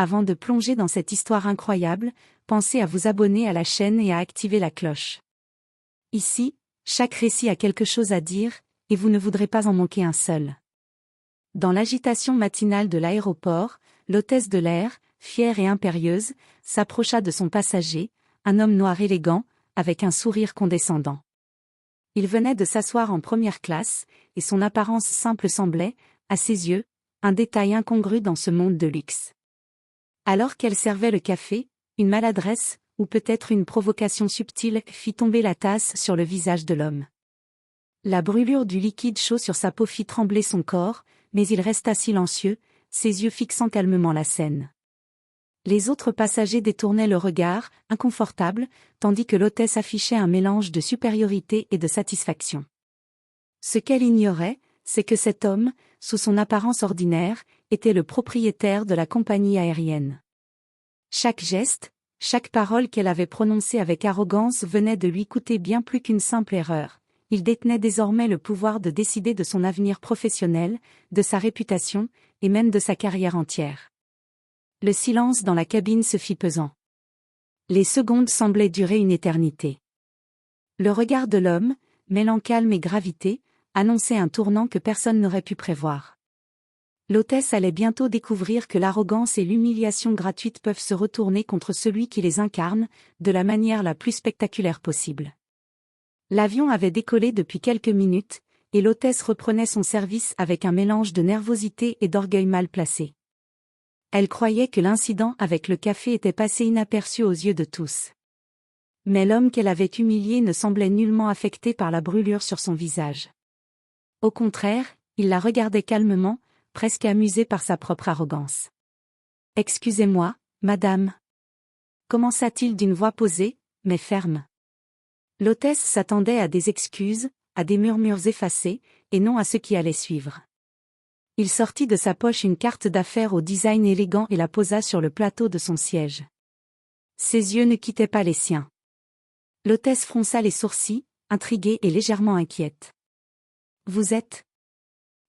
Avant de plonger dans cette histoire incroyable, pensez à vous abonner à la chaîne et à activer la cloche. Ici, chaque récit a quelque chose à dire, et vous ne voudrez pas en manquer un seul. Dans l'agitation matinale de l'aéroport, l'hôtesse de l'air, fière et impérieuse, s'approcha de son passager, un homme noir élégant, avec un sourire condescendant. Il venait de s'asseoir en première classe, et son apparence simple semblait, à ses yeux, un détail incongru dans ce monde de luxe. Alors qu'elle servait le café, une maladresse, ou peut-être une provocation subtile, fit tomber la tasse sur le visage de l'homme. La brûlure du liquide chaud sur sa peau fit trembler son corps, mais il resta silencieux, ses yeux fixant calmement la scène. Les autres passagers détournaient le regard, inconfortables, tandis que l'hôtesse affichait un mélange de supériorité et de satisfaction. Ce qu'elle ignorait, c'est que cet homme, sous son apparence ordinaire, était le propriétaire de la compagnie aérienne. Chaque geste, chaque parole qu'elle avait prononcée avec arrogance venait de lui coûter bien plus qu'une simple erreur. Il détenait désormais le pouvoir de décider de son avenir professionnel, de sa réputation, et même de sa carrière entière. Le silence dans la cabine se fit pesant. Les secondes semblaient durer une éternité. Le regard de l'homme, mêlant calme et gravité, annonçait un tournant que personne n'aurait pu prévoir. L'hôtesse allait bientôt découvrir que l'arrogance et l'humiliation gratuite peuvent se retourner contre celui qui les incarne, de la manière la plus spectaculaire possible. L'avion avait décollé depuis quelques minutes, et l'hôtesse reprenait son service avec un mélange de nervosité et d'orgueil mal placé. Elle croyait que l'incident avec le café était passé inaperçu aux yeux de tous. Mais l'homme qu'elle avait humilié ne semblait nullement affecté par la brûlure sur son visage. Au contraire, il la regardait calmement, presque amusé par sa propre arrogance. « Excusez-moi, madame. » commença-t-il d'une voix posée, mais ferme. L'hôtesse s'attendait à des excuses, à des murmures effacés, et non à ce qui allait suivre. Il sortit de sa poche une carte d'affaires au design élégant et la posa sur le plateau de son siège. Ses yeux ne quittaient pas les siens. L'hôtesse fronça les sourcils, intriguée et légèrement inquiète. « Vous êtes... »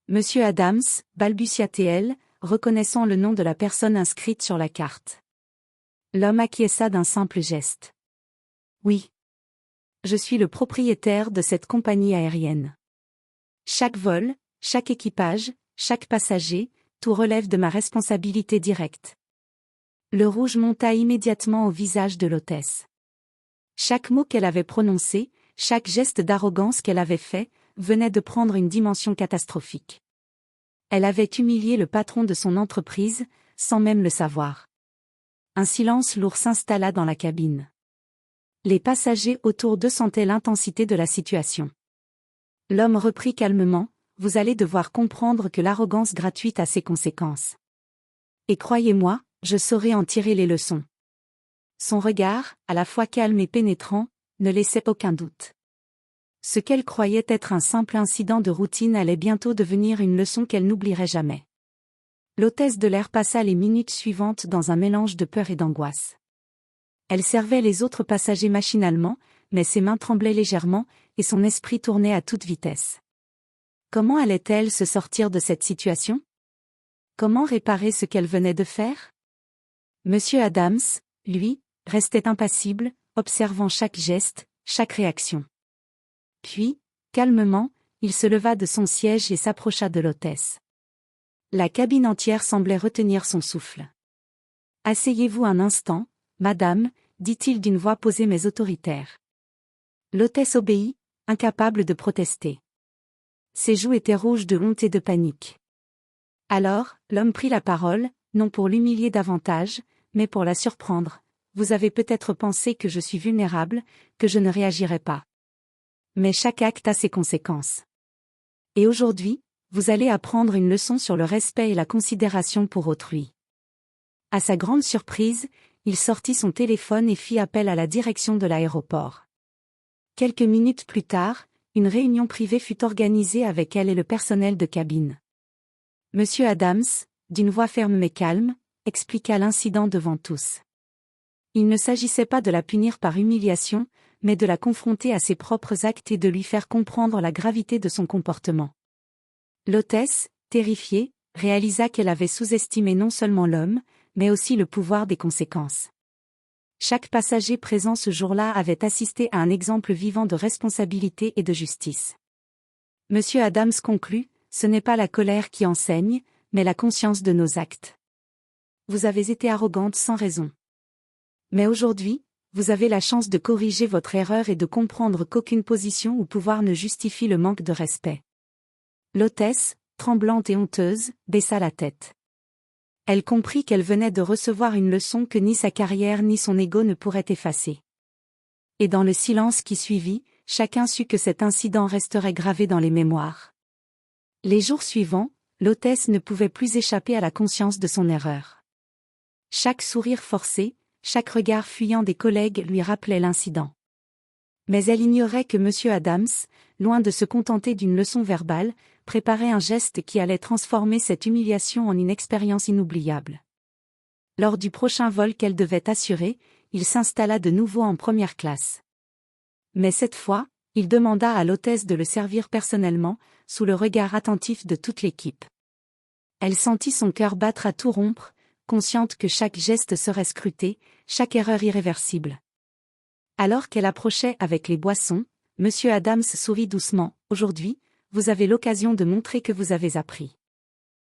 Monsieur Adams, balbutia-t-elle, reconnaissant le nom de la personne inscrite sur la carte. L'homme acquiesça d'un simple geste. « Oui. Je suis le propriétaire de cette compagnie aérienne. Chaque vol, chaque équipage, chaque passager, tout relève de ma responsabilité directe. » Le rouge monta immédiatement au visage de l'hôtesse. Chaque mot qu'elle avait prononcé, chaque geste d'arrogance qu'elle avait fait, venait de prendre une dimension catastrophique. Elle avait humilié le patron de son entreprise, sans même le savoir. Un silence lourd s'installa dans la cabine. Les passagers autour d'eux sentaient l'intensité de la situation. L'homme reprit calmement, « Vous allez devoir comprendre que l'arrogance gratuite a ses conséquences. Et croyez-moi, je saurai en tirer les leçons. » Son regard, à la fois calme et pénétrant, ne laissait aucun doute. Ce qu'elle croyait être un simple incident de routine allait bientôt devenir une leçon qu'elle n'oublierait jamais. L'hôtesse de l'air passa les minutes suivantes dans un mélange de peur et d'angoisse. Elle servait les autres passagers machinalement, mais ses mains tremblaient légèrement, et son esprit tournait à toute vitesse. Comment allait-elle se sortir de cette situation? Comment réparer ce qu'elle venait de faire? Monsieur Adams, lui, restait impassible, observant chaque geste, chaque réaction. Puis, calmement, il se leva de son siège et s'approcha de l'hôtesse. La cabine entière semblait retenir son souffle. « Asseyez-vous un instant, madame, » dit-il d'une voix posée mais autoritaire. L'hôtesse obéit, incapable de protester. Ses joues étaient rouges de honte et de panique. Alors, l'homme prit la parole, non pour l'humilier davantage, mais pour la surprendre. « Vous avez peut-être pensé que je suis vulnérable, que je ne réagirai pas. Mais chaque acte a ses conséquences. Et aujourd'hui, vous allez apprendre une leçon sur le respect et la considération pour autrui. » À sa grande surprise, il sortit son téléphone et fit appel à la direction de l'aéroport. Quelques minutes plus tard, une réunion privée fut organisée avec elle et le personnel de cabine. Monsieur Adams, d'une voix ferme mais calme, expliqua l'incident devant tous. Il ne s'agissait pas de la punir par humiliation, mais de la confronter à ses propres actes et de lui faire comprendre la gravité de son comportement. L'hôtesse, terrifiée, réalisa qu'elle avait sous-estimé non seulement l'homme, mais aussi le pouvoir des conséquences. Chaque passager présent ce jour-là avait assisté à un exemple vivant de responsabilité et de justice. Monsieur Adams conclut, ce n'est pas la colère qui enseigne, mais la conscience de nos actes. Vous avez été arrogante sans raison. Mais aujourd'hui, vous avez la chance de corriger votre erreur et de comprendre qu'aucune position ou pouvoir ne justifie le manque de respect. L'hôtesse, tremblante et honteuse, baissa la tête. Elle comprit qu'elle venait de recevoir une leçon que ni sa carrière ni son ego ne pourraient effacer. Et dans le silence qui suivit, chacun sut que cet incident resterait gravé dans les mémoires. Les jours suivants, l'hôtesse ne pouvait plus échapper à la conscience de son erreur. Chaque sourire forcé, chaque regard fuyant des collègues lui rappelait l'incident. Mais elle ignorait que M. Adams, loin de se contenter d'une leçon verbale, préparait un geste qui allait transformer cette humiliation en une expérience inoubliable. Lors du prochain vol qu'elle devait assurer, il s'installa de nouveau en première classe. Mais cette fois, il demanda à l'hôtesse de le servir personnellement, sous le regard attentif de toute l'équipe. Elle sentit son cœur battre à tout rompre, consciente que chaque geste serait scruté, chaque erreur irréversible. Alors qu'elle approchait avec les boissons, M. Adams sourit doucement. « Aujourd'hui, vous avez l'occasion de montrer que vous avez appris.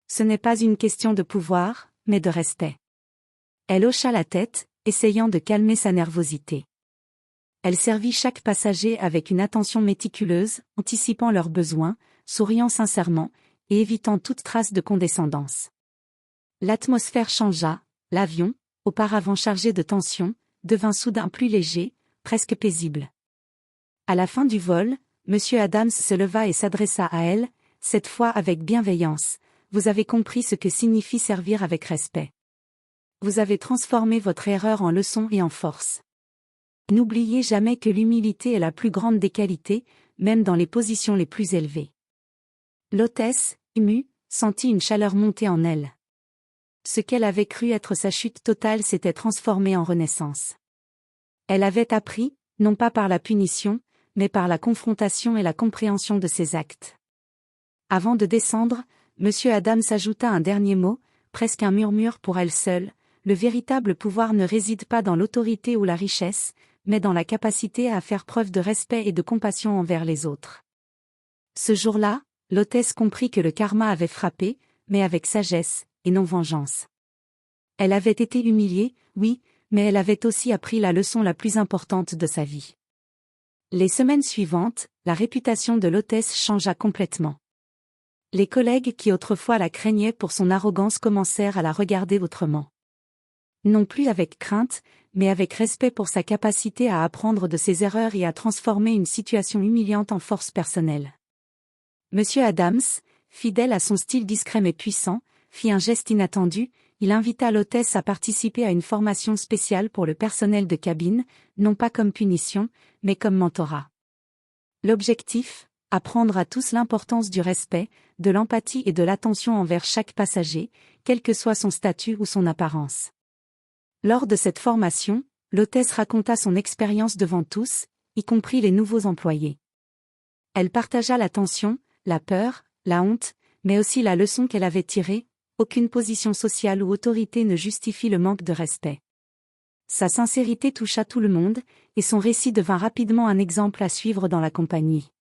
Ce n'est pas une question de pouvoir, mais de respect. » Elle hocha la tête, essayant de calmer sa nervosité. Elle servit chaque passager avec une attention méticuleuse, anticipant leurs besoins, souriant sincèrement, et évitant toute trace de condescendance. L'atmosphère changea, l'avion, auparavant chargé de tension, devint soudain plus léger, presque paisible. À la fin du vol, M. Adams se leva et s'adressa à elle, cette fois avec bienveillance. « Vous avez compris ce que signifie servir avec respect. Vous avez transformé votre erreur en leçon et en force. N'oubliez jamais que l'humilité est la plus grande des qualités, même dans les positions les plus élevées. » L'hôtesse, émue, sentit une chaleur monter en elle. Ce qu'elle avait cru être sa chute totale s'était transformé en renaissance. Elle avait appris, non pas par la punition, mais par la confrontation et la compréhension de ses actes. Avant de descendre, M. Adams ajouta un dernier mot, presque un murmure pour elle seule. Le véritable pouvoir ne réside pas dans l'autorité ou la richesse, mais dans la capacité à faire preuve de respect et de compassion envers les autres. Ce jour-là, l'hôtesse comprit que le karma avait frappé, mais avec sagesse, et non vengeance. Elle avait été humiliée, oui, mais elle avait aussi appris la leçon la plus importante de sa vie. Les semaines suivantes, la réputation de l'hôtesse changea complètement. Les collègues qui autrefois la craignaient pour son arrogance commencèrent à la regarder autrement. Non plus avec crainte, mais avec respect pour sa capacité à apprendre de ses erreurs et à transformer une situation humiliante en force personnelle. M. Adams, fidèle à son style discret mais puissant, fit un geste inattendu. Il invita l'hôtesse à participer à une formation spéciale pour le personnel de cabine, non pas comme punition, mais comme mentorat. L'objectif, apprendre à tous l'importance du respect, de l'empathie et de l'attention envers chaque passager, quel que soit son statut ou son apparence. Lors de cette formation, l'hôtesse raconta son expérience devant tous, y compris les nouveaux employés. Elle partagea la tension, la peur, la honte, mais aussi la leçon qu'elle avait tirée. Aucune position sociale ou autorité ne justifie le manque de respect. Sa sincérité toucha tout le monde, et son récit devint rapidement un exemple à suivre dans la compagnie.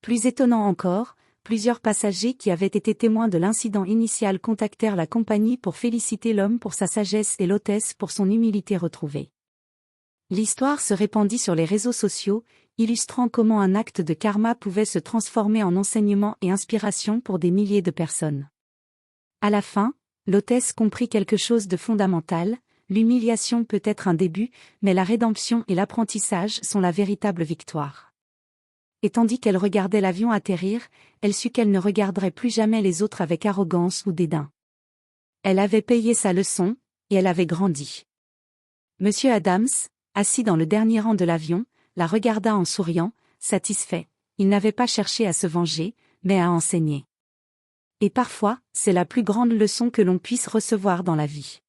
Plus étonnant encore, plusieurs passagers qui avaient été témoins de l'incident initial contactèrent la compagnie pour féliciter l'homme pour sa sagesse et l'hôtesse pour son humilité retrouvée. L'histoire se répandit sur les réseaux sociaux, illustrant comment un acte de karma pouvait se transformer en enseignement et inspiration pour des milliers de personnes. À la fin, l'hôtesse comprit quelque chose de fondamental, l'humiliation peut être un début, mais la rédemption et l'apprentissage sont la véritable victoire. Et tandis qu'elle regardait l'avion atterrir, elle sut qu'elle ne regarderait plus jamais les autres avec arrogance ou dédain. Elle avait payé sa leçon, et elle avait grandi. M. Adams, assis dans le dernier rang de l'avion, la regarda en souriant, satisfait. Il n'avait pas cherché à se venger, mais à enseigner. Et parfois, c'est la plus grande leçon que l'on puisse recevoir dans la vie.